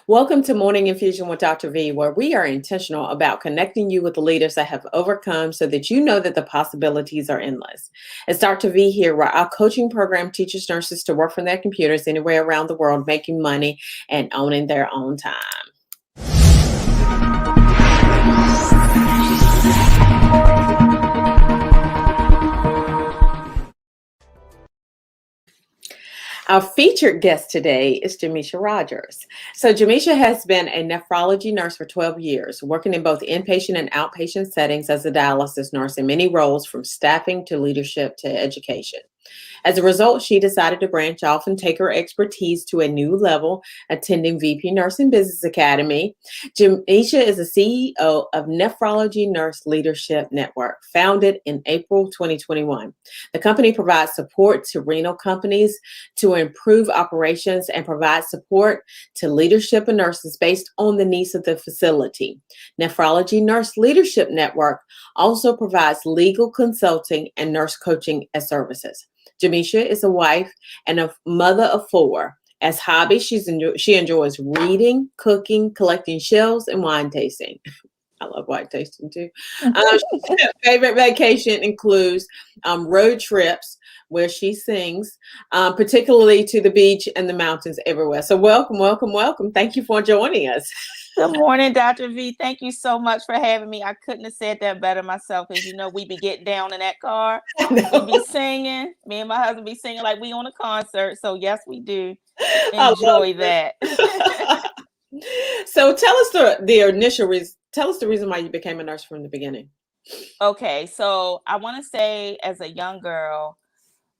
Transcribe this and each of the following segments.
Welcome to Morning Infusion with Dr. V, where we are intentional about connecting you with the leaders that have overcome so that you know that the possibilities are endless. It's Dr. V here, where our coaching program teaches nurses to work from their computers anywhere around the world, making money and owning their own time. Our featured guest today is Jamisha Rogers. So Jamisha has been a nephrology nurse for 12 years, working in both inpatient and outpatient settings as a dialysis nurse in many roles from staffing to leadership to education. As a result, she decided to branch off and take her expertise to a new level, attending VP Nursing Business Academy. Jamisha is the CEO of Nephrology Nurse Leadership Network, founded in April 2021. The company provides support to renal companies to improve operations and provide support to leadership and nurses based on the needs of the facility. Nephrology Nurse Leadership Network also provides legal consulting and nurse coaching as services. Jamisha is a wife and a mother of four. As hobbies, she enjoys reading, cooking, collecting shells, and wine tasting. I love wine tasting too. Favorite vacation includes road trips where she sings, particularly to the beach and the mountains everywhere. So welcome, welcome, welcome. Thank you for joining us. Good morning, Dr. V. Thank you so much for having me. I couldn't have said that better myself. As you know, we be getting down in that car. We be singing. Me and my husband be singing like we on a concert. So yes, we do enjoy that. So tell us the initial reason. Tell us the reason why you became a nurse from the beginning. Okay, so I want to say as a young girl,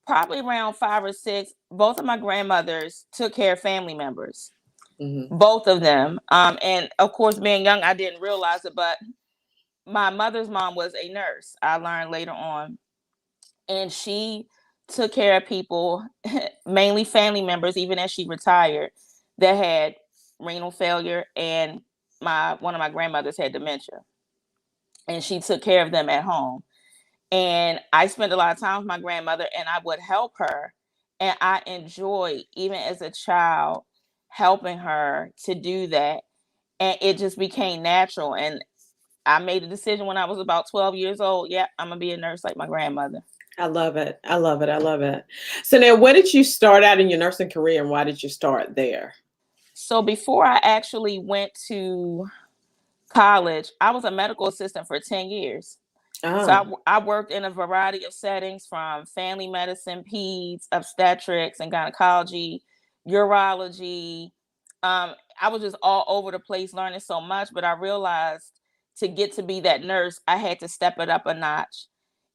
probably around 5 or 6, both of my grandmothers took care of family members. Mm-hmm. Both of them. And of course, being young, I didn't realize it, but my mother's mom was a nurse. I learned later on. And she took care of people, mainly family members, even as she retired, that had renal failure, and one of my grandmothers had dementia. And she took care of them at home. And I spent a lot of time with my grandmother, and I would help her. And I enjoyed, even as a child, helping her to do that. And it just became natural. And I made a decision when I was about 12 years old. Yeah, I'm going to be a nurse like my grandmother. I love it. I love it. I love it. So now, where did you start out in your nursing career, and why did you start there? So before I actually went to college, I was a medical assistant for 10 years. Oh. So I worked in a variety of settings, from family medicine, peds, obstetrics, and gynecology, urology. I was just all over the place learning so much, but I realized to get to be that nurse, I had to step it up a notch.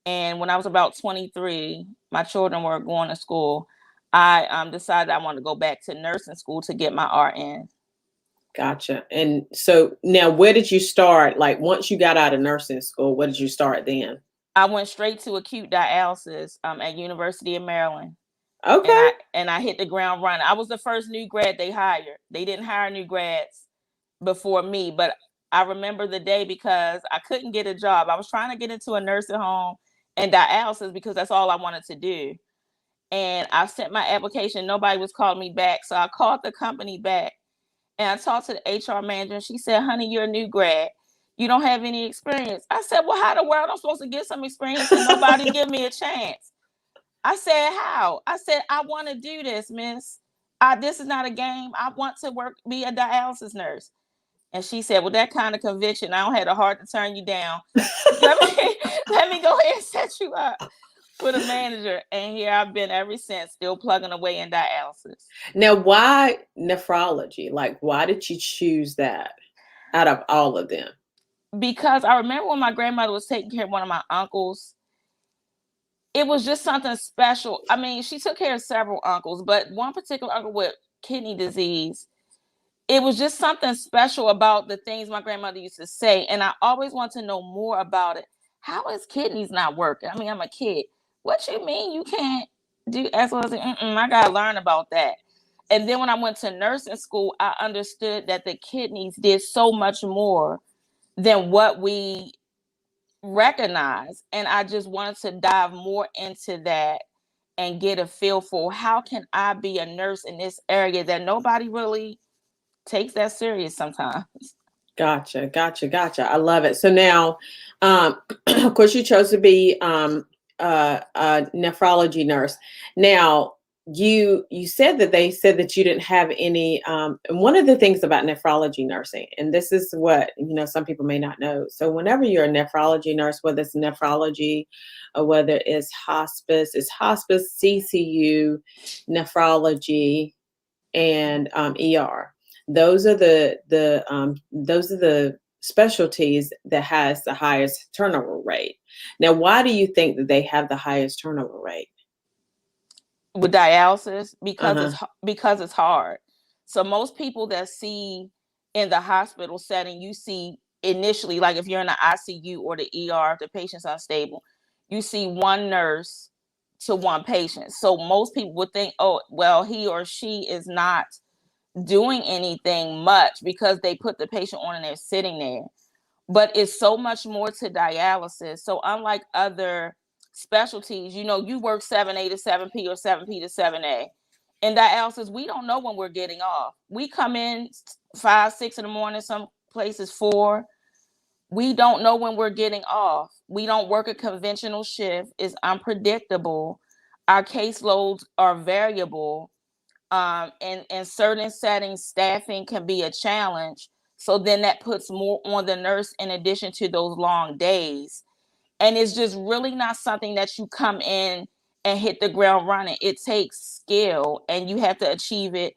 And when I was about 23, my children were going to school. I decided I wanted to go back to nursing school to get my RN. Gotcha. And so now, where did you start? Like, once you got out of nursing school, what did you start then? I went straight to acute dialysis at University of Maryland. Okay. And I hit the ground running. I was the first new grad they hired. They didn't hire new grads before me, but I remember the day because I couldn't get a job. I was trying to get into a nursing home and dialysis because that's all I wanted to do. And I sent my application. Nobody was calling me back. So I called the company back, and I talked to the HR manager, and she said, "Honey, you're a new grad. You don't have any experience." I said, "Well, how the world am I supposed to get some experience and nobody give me a chance?" I said, "How?" I said, "I want to do this, miss. This is not a game. I want to be a dialysis nurse." And she said, "Well, that kind of conviction, I don't have the heart to turn you down. let me go ahead and set you up with a manager." And here I've been ever since, still plugging away in dialysis. Now, why nephrology? Like, why did you choose that out of all of them? Because I remember when my grandmother was taking care of one of my uncles, it was just something special. I mean, she took care of several uncles, but one particular uncle with kidney disease, it was just something special about the things my grandmother used to say. And I always want to know more about it. How is kidneys not working? I mean, I'm a kid. What you mean you can't do as well as I got to learn about that. And then when I went to nursing school, I understood that the kidneys did so much more than what we recognize. And I just wanted to dive more into that and get a feel for how can I be a nurse in this area that nobody really takes that serious sometimes. Gotcha. I love it. So now, of course, you chose to be a nephrology nurse. Now, you said that they said that you didn't have any. And one of the things about nephrology nursing, and this is what some people may not know. So, whenever you're a nephrology nurse, whether it's nephrology or whether it's hospice, CCU, nephrology, and ER. Those are the specialties that has the highest turnover rate. Now, why do you think that they have the highest turnover rate? With dialysis, Uh because huh. it's hard. So most people that see in the hospital setting, you see initially, like if you're in the ICU or the ER, if the patient's unstable, you see one nurse to one patient. So most people would think, oh, well, he or she is not doing anything much because they put the patient on and they're sitting there. But it's so much more to dialysis. So unlike other specialties, you work 7A to 7P or 7P to 7A. In dialysis, we don't know when we're getting off. We come in 5, 6 in the morning, some places 4. We don't know when we're getting off. We don't work a conventional shift. It's unpredictable. Our caseloads are variable. In certain settings, staffing can be a challenge. So then that puts more on the nurse in addition to those long days. And it's just really not something that you come in and hit the ground running. It takes skill and you have to achieve it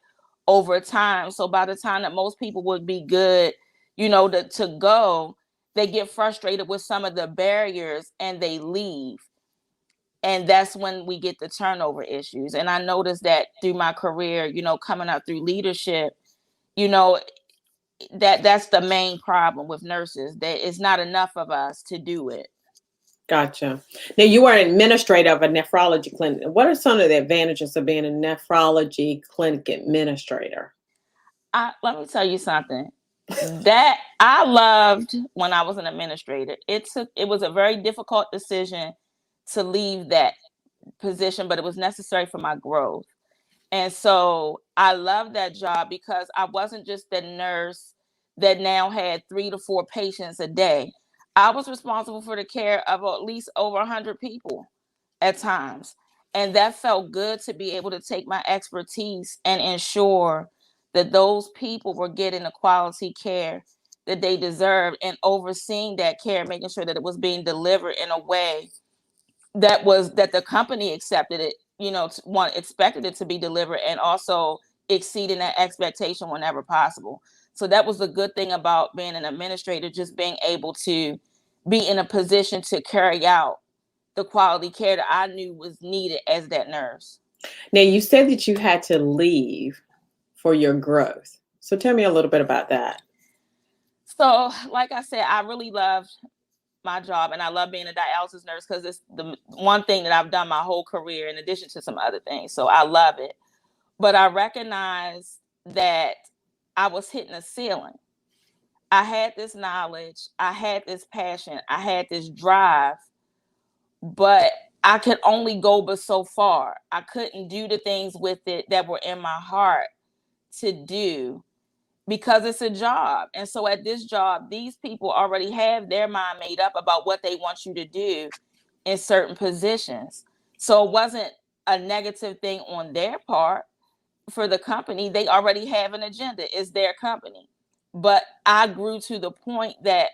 over time. So by the time that most people would be good, to go, they get frustrated with some of the barriers and they leave. And that's when we get the turnover issues. And I noticed that through my career, coming up through leadership, you know, that's the main problem with nurses, that it's not enough of us to do it. Gotcha. Now, you are an administrator of a nephrology clinic. What are some of the advantages of being a nephrology clinic administrator? Let me tell you something that I loved when I was an administrator. It was a very difficult decision to leave that position, but it was necessary for my growth. And so I love that job because I wasn't just the nurse that now had 3 to 4 patients a day. I was responsible for the care of at least over 100 people at times. And that felt good to be able to take my expertise and ensure that those people were getting the quality care that they deserved, and overseeing that care, making sure that it was being delivered in a way that the company accepted it, one expected it to be delivered, and also exceeding that expectation whenever possible. So that was the good thing about being an administrator, just being able to be in a position to carry out the quality care that I knew was needed as that nurse. Now, you said that you had to leave for your growth. So tell me a little bit about that. So, like I said, I really loved my job and I love being a dialysis nurse because it's the one thing that I've done my whole career in addition to some other things. So I love it. But I recognized that I was hitting a ceiling. I had this knowledge, I had this passion, I had this drive, but I could only go but so far. I couldn't do the things with it that were in my heart to do because it's a job. And so at this job, these people already have their mind made up about what they want you to do in certain positions. So it wasn't a negative thing on their part for the company. They already have an agenda. It's their company. But I grew to the point that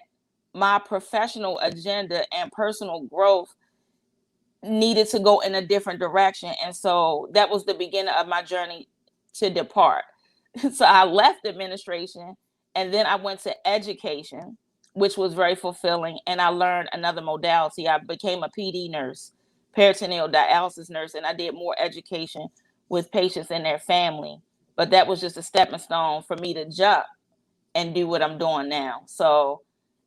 my professional agenda and personal growth needed to go in a different direction. And so that was the beginning of my journey to depart. So I left administration and then I went to education, which was very fulfilling. And I learned another modality. I became a PD nurse, peritoneal dialysis nurse, and I did more education with patients and their family. But that was just a stepping stone for me to jump and do what I'm doing now. So,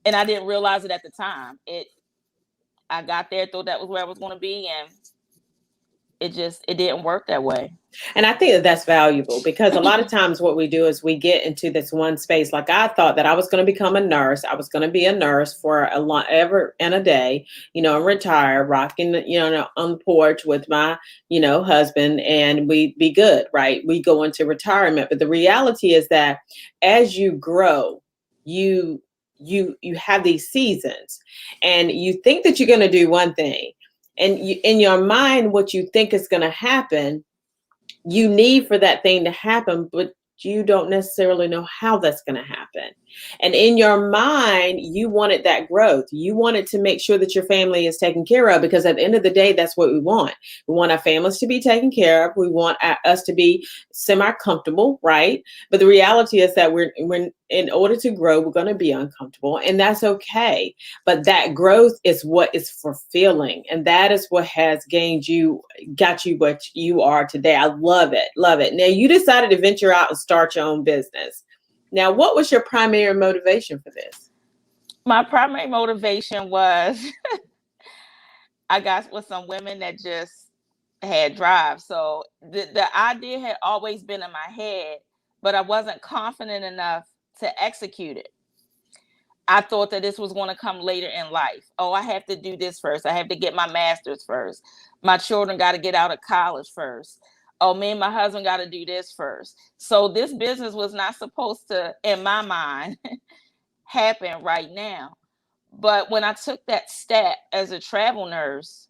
and I didn't realize it at the time. I got there, thought that was where I was going to be, and it didn't work that way. And I think that that's valuable, because a lot of times what we do is we get into this one space. Like, I thought that I was going to become a nurse. I was going to be a nurse for a lot, ever and a day, and retire, rocking, on the porch with my, husband, and we'd be good, right? We go into retirement. But the reality is that as you grow, you you have these seasons, and you think that you're going to do one thing, and in your mind, what you think is going to happen, you need for that thing to happen, but you don't necessarily know how that's going to happen. And in your mind, you wanted that growth. You wanted to make sure that your family is taken care of, because at the end of the day, that's what we want. We want our families to be taken care of. We want us to be semi-comfortable, right? But the reality is that we're in order to grow, we're going to be uncomfortable, and that's okay. But that growth is what is fulfilling, and that is what has got you what you are today. I love it. Love it. Now, you decided to venture out and start your own business. Now, what was your primary motivation for this? My primary motivation was I got with some women that just had drive. So the idea had always been in my head, but I wasn't confident enough to execute it. I thought that this was going to come later in life. Oh, I have to do this first. I have to get my master's first. My children got to get out of college first. Oh, me and my husband got to do this first. So this business was not supposed to, in my mind, happen right now. But when I took that step as a travel nurse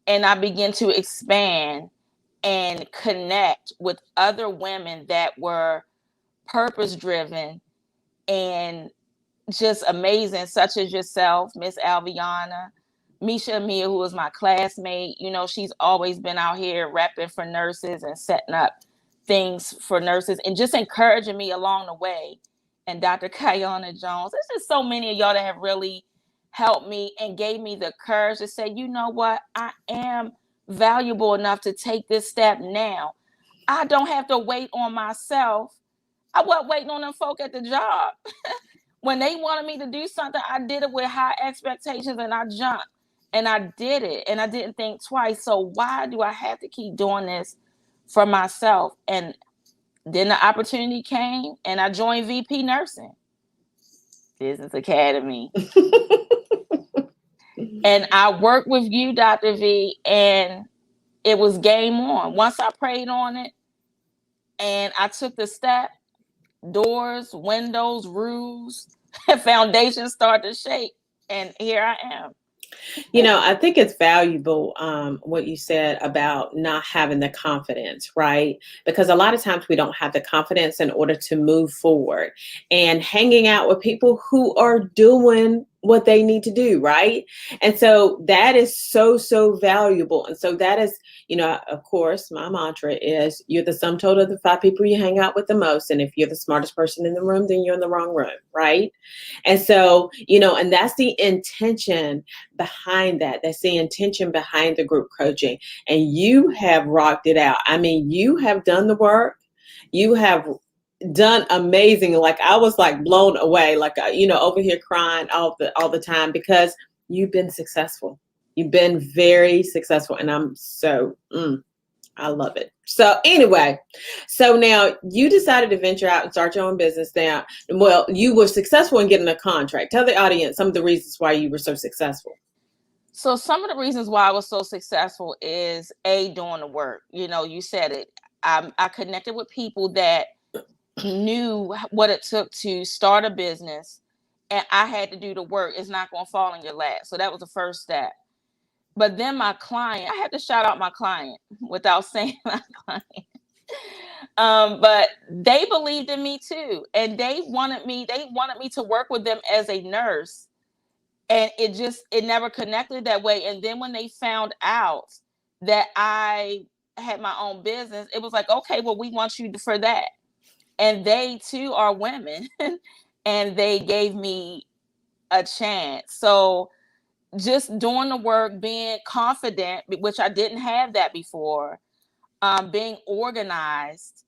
and I began to expand and connect with other women that were purpose driven and just amazing, such as yourself, Miss Alviana, Misha Amia, who was my classmate. She's always been out here repping for nurses and setting up things for nurses and just encouraging me along the way. And Dr. Kayana Jones. There's just so many of y'all that have really helped me and gave me the courage to say, you know what, I am valuable enough to take this step now. I don't have to wait on myself. I wasn't waiting on them folk at the job. When they wanted me to do something, I did it with high expectations, and I jumped and I did it, and I didn't think twice. So why do I have to keep doing this for myself? And then the opportunity came, and I joined VP Nursing Business Academy. And I worked with you, Dr. V, and it was game on. Once I prayed on it and I took the step, doors, windows, roofs, foundations start to shake, and here I am. I think it's valuable what you said about not having the confidence, right? Because a lot of times we don't have the confidence in order to move forward, and hanging out with people who are doing what they need to do, right? And so that is so, so valuable. And so that is, of course, my mantra is you're the sum total of the 5 people you hang out with the most. And if you're the smartest person in the room, then you're in the wrong room, right? And so, and that's the intention behind that. That's the intention behind the group coaching. And you have rocked it out. I mean, you have done the work. You have done amazing. Like, I was like blown away, like, over here crying all the time, because you've been successful. You've been very successful. And I'm so, I love it. So anyway, so now you decided to venture out and start your own business now. Well, you were successful in getting a contract. Tell the audience some of the reasons why you were so successful. So some of the reasons why I was so successful is doing the work. You said it. I connected with people that knew what it took to start a business, and I had to do the work. It's not going to fall in your lap. So that was the first step. But then my client, I had to shout out my client without saying my client. But they believed in me too. And they wanted me to work with them as a nurse. And it never connected that way. And then when they found out that I had my own business, it was like, okay, well, we want you for that. And they too are women. And they gave me a chance. So just doing the work, being confident, which I didn't have that before, being organized,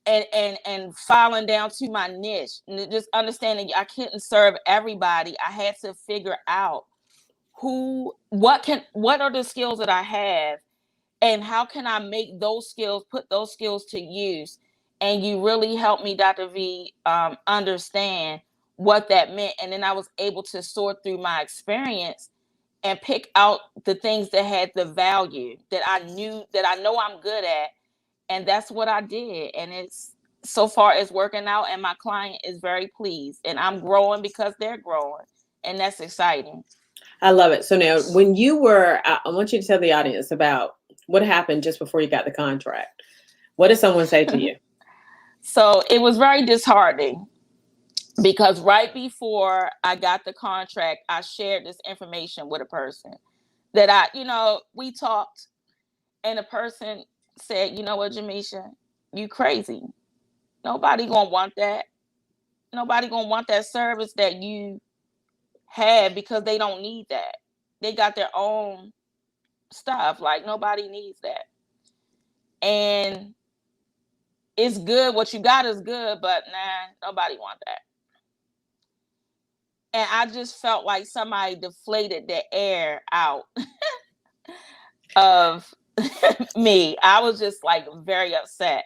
and filing down to my niche, and just understanding I couldn't serve everybody. I had to figure out what are the skills that I have, And how can I make those skills, put those skills to use? And you really helped me, Dr. V, understand what that meant. And then I was able to sort through my experience and pick out the things that had the value that I knew, that I know I'm good at. And that's what I did. And it's so far it's working out, and my client is very pleased, and I'm growing because they're growing. And that's exciting. I love it. So now, when you were, I want you to tell the audience about what happened just before you got the contract. What did someone say to you? So it was very disheartening, because right before I got the contract, I shared this information with a person that we talked, and the person said, "You know what, Jamisha, you crazy. Nobody gonna want that. Nobody gonna want that service that you have, because they don't need that. They got their own stuff. Like, nobody needs that. And it's good. What you got is good, but nah, nobody want that." And I just felt like somebody deflated the air out of me. I was just like very upset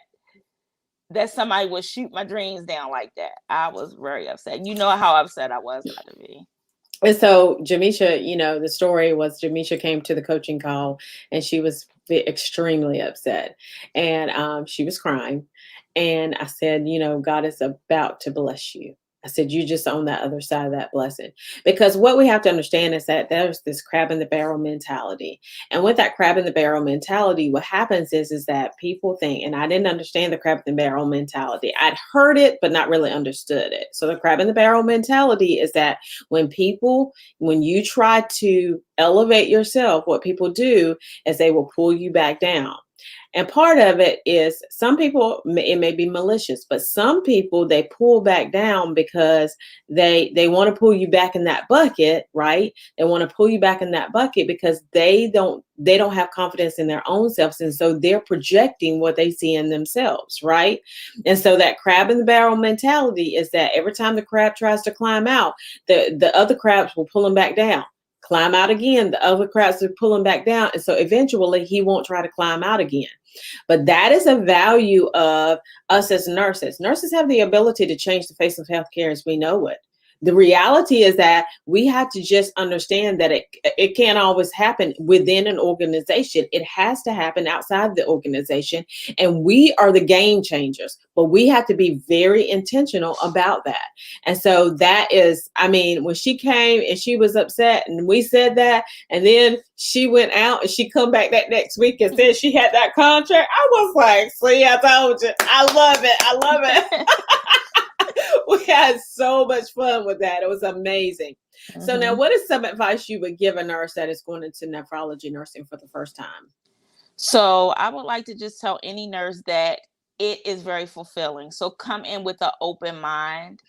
that somebody would shoot my dreams down like that. I was very upset. You know how upset I was, Dr. V. And so, Jamisha, the story was Jamisha came to the coaching call and she was extremely upset, and she was crying. And I said, God is about to bless you. I said, you just on that other side of that blessing. Because what we have to understand is that there's this crab in the barrel mentality. And with that crab in the barrel mentality, what happens is that people think, and I didn't understand the crab in the barrel mentality. I'd heard it, but not really understood it. So the crab in the barrel mentality is that when you try to elevate yourself, what people do is they will pull you back down. And part of it is some people, it may be malicious, but some people, they pull back down because they want to pull you back in that bucket, right? They want to pull you back in that bucket because they don't have confidence in their own selves. And so they're projecting what they see in themselves, right? And so that crab in the barrel mentality is that every time the crab tries to climb out, the other crabs will pull him back down. Climb out again, the other crabs are pulling back down. And so eventually he won't try to climb out again. But that is a value of us as nurses. Nurses have the ability to change the face of healthcare as we know it. The reality is that we have to just understand that it can't always happen within an organization. It has to happen outside the organization. And we are the game changers, but we have to be very intentional about that. And so that is, when she came and she was upset and we said that, and then she went out and she come back that next week and said she had that contract. I was like, see, I told you. I love it. I love it. We had so much fun with that. It was amazing. Mm-hmm. So now, what is some advice you would give a nurse that is going into nephrology nursing for the first time? So I would like to just tell any nurse that it is very fulfilling. So come in with an open mind.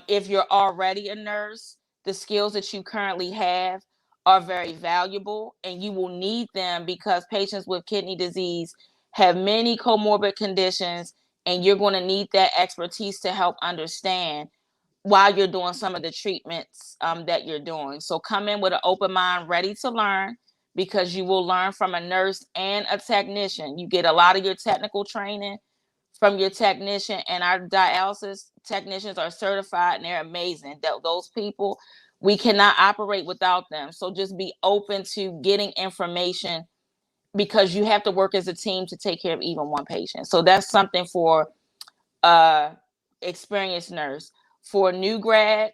If you're already a nurse, the skills that you currently have are very valuable, and you will need them because patients with kidney disease have many comorbid conditions, and you're going to need that expertise to help understand while you're doing some of the treatments that you're doing. So come in with an open mind, ready to learn, because you will learn from a nurse and a technician. You get a lot of your technical training from your technician, and our dialysis technicians are certified and they're amazing. Those people, we cannot operate without them. So just be open to getting information, because you have to work as a team to take care of even one patient. So that's something for experienced nurse. For a new grad,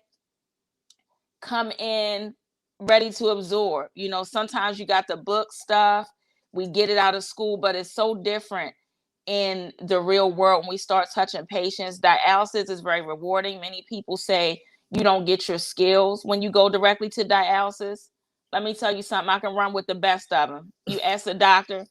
come in ready to absorb. Sometimes you got the book stuff, we get it out of school, but it's so different in the real world when we start touching patients. Dialysis is very rewarding. Many people say you don't get your skills when you go directly to dialysis. Let me tell you something, I can run with the best of them. You ask the doctor,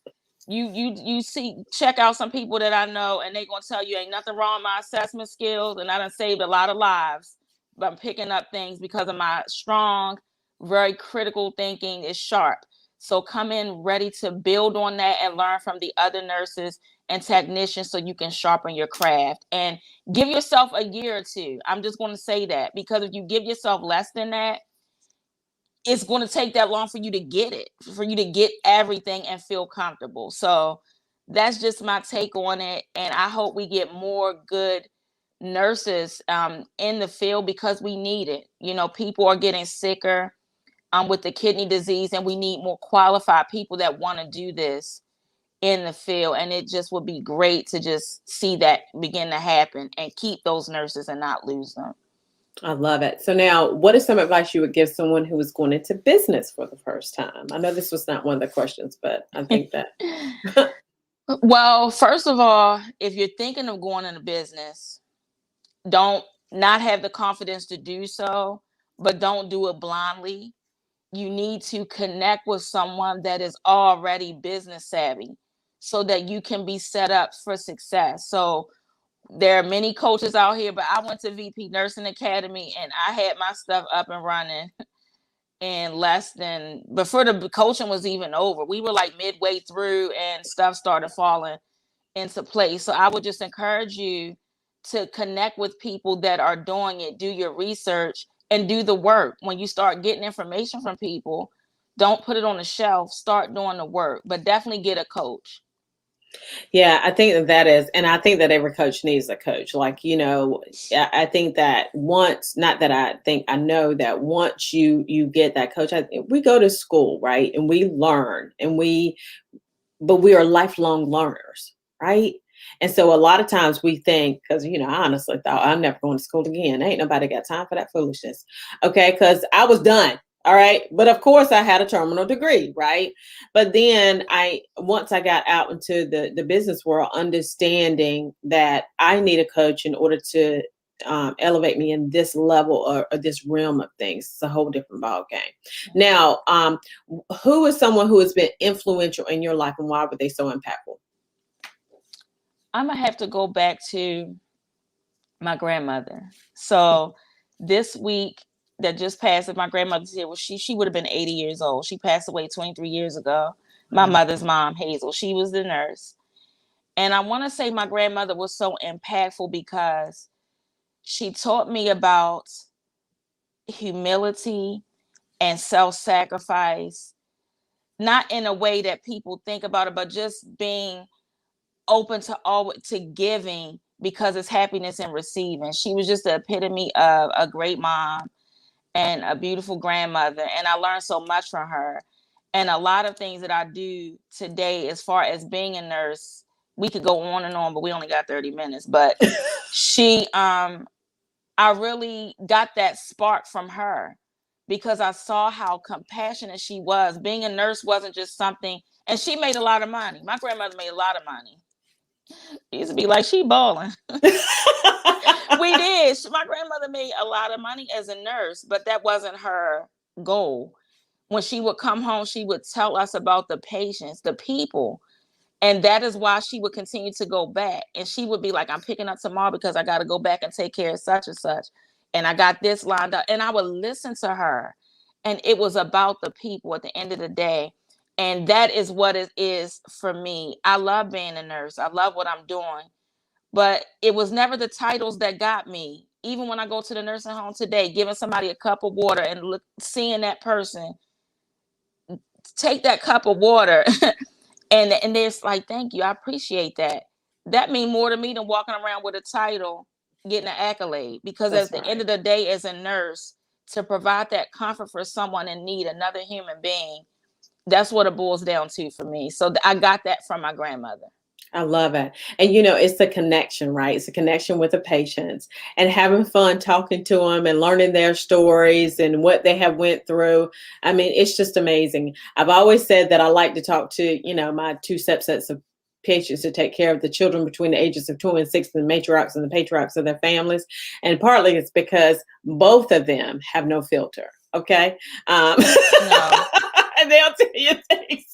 check out some people that I know, and they're gonna tell you ain't nothing wrong with my assessment skills, and I done saved a lot of lives. But I'm picking up things because of my strong, very critical thinking is sharp. So come in ready to build on that and learn from the other nurses and technicians so you can sharpen your craft. And give yourself a year or two. I'm just going to say that, because if you give yourself less than that, it's going to take that long for you to get it, for you to get everything and feel comfortable. So that's just my take on it. And I hope we get more good nurses in the field, because we need it. You know, people are getting sicker with the kidney disease, and we need more qualified people that want to do this in the field. And it just would be great to just see that begin to happen and keep those nurses and not lose them. I love it. So now, what is some advice you would give someone who is going into business for the first time? I know this was not one of the questions, but I think that. Well, first of all, if you're thinking of going into business, don't not have the confidence to do so, but don't do it blindly. You need to connect with someone that is already business savvy so that you can be set up for success. So there are many coaches out here, but I went to VP Nursing Academy and I had my stuff up and running in less than, before the coaching was even over. We were like midway through and stuff started falling into place. So I would just encourage you to connect with people that are doing it, do your research and do the work. When you start getting information from people, don't put it on the shelf, start doing the work, but definitely get a coach. Yeah, I think that that is, and I think that every coach needs a coach. Like, you know, I think that once, not that I think, I know that once you get that coach, we go to school, right? And we learn, but we are lifelong learners, right? And so a lot of times we think, because, you know, I honestly thought I'm never going to school again. Ain't nobody got time for that foolishness. Okay. Because I was done. All right. But of course, I had a terminal degree. Right. But then once I got out into the business world, understanding that I need a coach in order to elevate me in this level or this realm of things. It's a whole different ball game. Now, who is someone who has been influential in your life and why were they so impactful? I'm going to have to go back to my grandmother. So this week that just passed, if my grandmother's here, well, she would have been 80 years old. She passed away 23 years ago. My mother's mom, Hazel, she was the nurse. And I want to say my grandmother was so impactful because she taught me about humility and self-sacrifice, not in a way that people think about it, but just being open to giving, because it's happiness in receiving. She was just the epitome of a great mom and a beautiful grandmother, and I learned so much from her. And a lot of things that I do today, as far as being a nurse, we could go on and on, but we only got 30 minutes. But she, I really got that spark from her because I saw how compassionate she was. Being a nurse wasn't just something, and she made a lot of money. My grandmother made a lot of money. It used to be like, she balling. We did. My grandmother made a lot of money as a nurse, but that wasn't her goal. When she would come home, she would tell us about the patients, the people. And that is why she would continue to go back. And she would be like, I'm picking up tomorrow because I got to go back and take care of such and such. And I got this lined up. And I would listen to her. And it was about the people at the end of the day. And that is what it is for me. I love being a nurse. I love what I'm doing. But it was never the titles that got me. Even when I go to the nursing home today, giving somebody a cup of water and seeing that person take that cup of water and they're like, thank you, I appreciate that. That means more to me than walking around with a title, getting an accolade. Because That's at the end right. of the day, as a nurse, to provide that comfort for someone in need, another human being, that's what it boils down to for me. So I got that from my grandmother. I love it. And you know, it's the connection, right? It's a connection with the patients and having fun talking to them and learning their stories and what they have went through. I mean, it's just amazing. I've always said that I like to talk to, you know, my two subsets of patients to take care of the children between the ages of 2 and 6, the matriarchs and the patriarchs of their families. And partly it's because both of them have no filter. Okay. No. And they'll tell you things.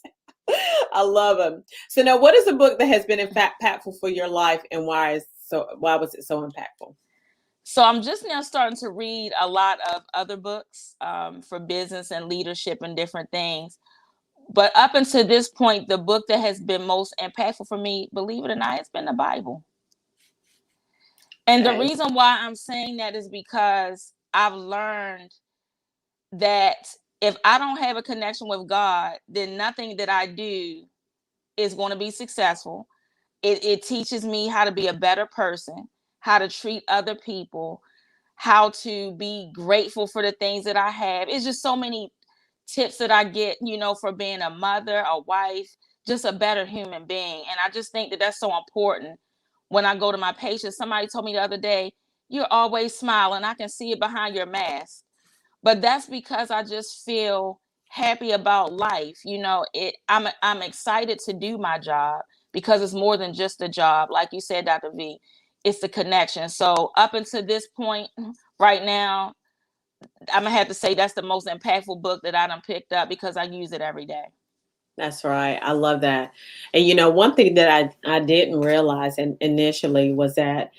I love them. So now, what is a book that has been impactful for your life, and why was it so impactful? So I'm just now starting to read a lot of other books for business and leadership and different things. But up until this point, the book that has been most impactful for me, believe it or not, it's been the Bible. And the reason why I'm saying that is because I've learned that if I don't have a connection with God, then nothing that I do is going to be successful. It teaches me how to be a better person, how to treat other people, how to be grateful for the things that I have. It's just so many tips that I get, for being a mother, a wife, just a better human being. And I just think that that's so important when I go to my patients. Somebody told me the other day, you're always smiling. I can see it behind your mask. But that's because I just feel happy about life. I'm excited to do my job because it's more than just a job. Like you said, Dr. V, it's the connection. So up until this point right now, I'm gonna have to say that's the most impactful book that I done picked up because I use it every day. That's right. I love that. And one thing that I didn't realize initially was that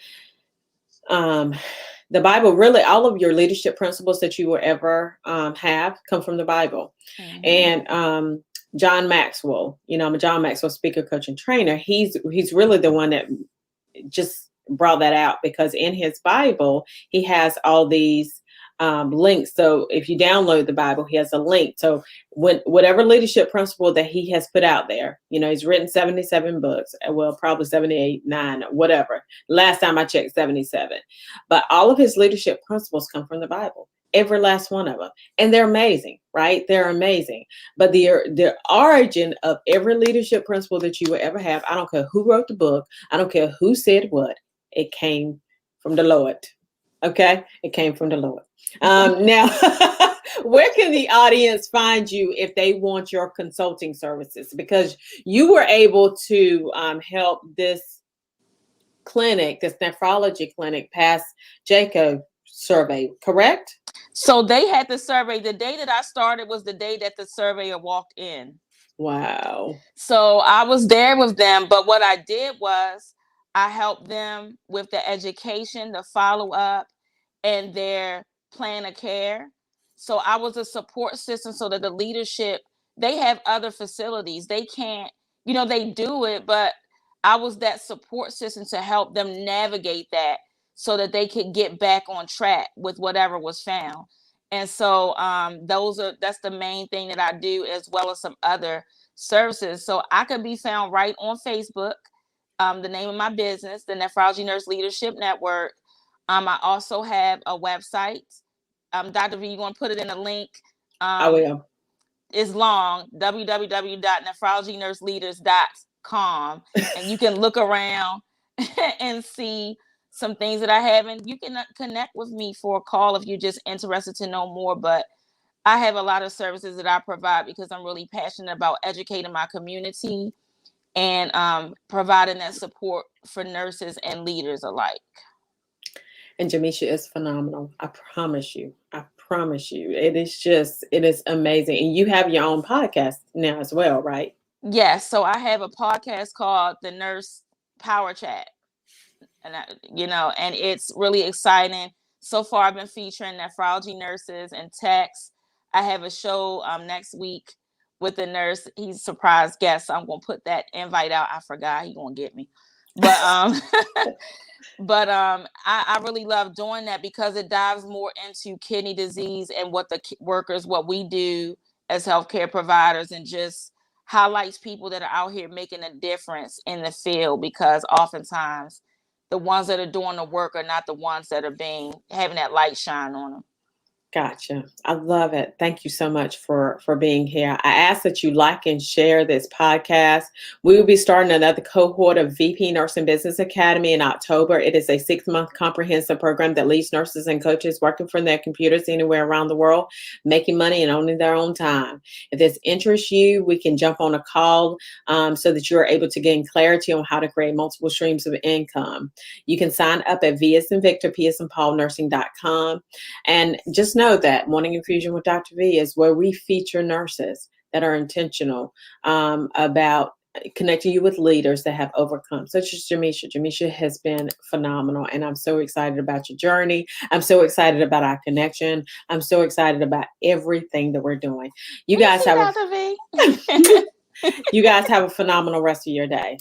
the Bible, really, all of your leadership principles that you will ever have come from the Bible. Mm-hmm. And John Maxwell, I'm a John Maxwell speaker, coach, and trainer. He's really the one that just brought that out, because in his Bible, he has all these links. So if you download the Bible, he has a link. So whatever leadership principle that he has put out there, he's written 77 books, well, probably 78, 9, whatever. Last time I checked, 77. But all of his leadership principles come from the Bible. Every last one of them. And they're amazing, right? They're amazing. But the origin of every leadership principle that you will ever have, I don't care who wrote the book, I don't care who said what, it came from the Lord. Okay? It came from the Lord. Now, where can the audience find you if they want your consulting services? Because you were able to help this clinic, this nephrology clinic, pass JACO survey, correct? So they had the survey. The day that I started was the day that the surveyor walked in. Wow. So I was there with them. But what I did was I helped them with the education, the follow-up, and their plan of care. So I was a support system so that the leadership, they have other facilities. They can't, they do it, but I was that support system to help them navigate that so that they could get back on track with whatever was found. And so that's the main thing that I do, as well as some other services. So I could be found right on Facebook. The name of my business, the Nephrology Nurse Leadership Network. I also have a website. Dr. V, you want to put it in a link? I will. It's long, www.nephrologynurse.leaders.com. And you can look around and see some things that I have. And you can connect with me for a call if you're just interested to know more. But I have a lot of services that I provide because I'm really passionate about educating my community and providing that support for nurses and leaders alike. And Jamisha is phenomenal. I promise you. I promise you. It is amazing. And you have your own podcast now as well, right? Yes. So I have a podcast called The Nurse Power Chat. And and it's really exciting. So far, I've been featuring nephrology nurses and techs. I have a show next week with a nurse. He's a surprise guest, so I'm gonna put that invite out. I forgot, he's gonna get me. But I really love doing that because it dives more into kidney disease and what we do as healthcare providers, and just highlights people that are out here making a difference in the field, because oftentimes the ones that are doing the work are not the ones that are having that light shine on them. Gotcha. I love it. Thank you so much for being here. I ask that you like and share this podcast. We will be starting another cohort of VP Nursing Business Academy in October. It is a 6-month comprehensive program that leaves nurses and coaches working from their computers anywhere around the world, making money and owning their own time. If this interests you, we can jump on a call so that you're able to gain clarity on how to create multiple streams of income. You can sign up at V as in Victor, P as in Paul, nursing.com. And just know that Morning Infusion with Dr. V is where we feature nurses that are intentional about connecting you with leaders that have overcome, such as Jamisha. Jamisha has been phenomenal, and I'm so excited about your journey. I'm so excited about our connection. I'm so excited about everything that we're doing. You guys have a phenomenal rest of your day.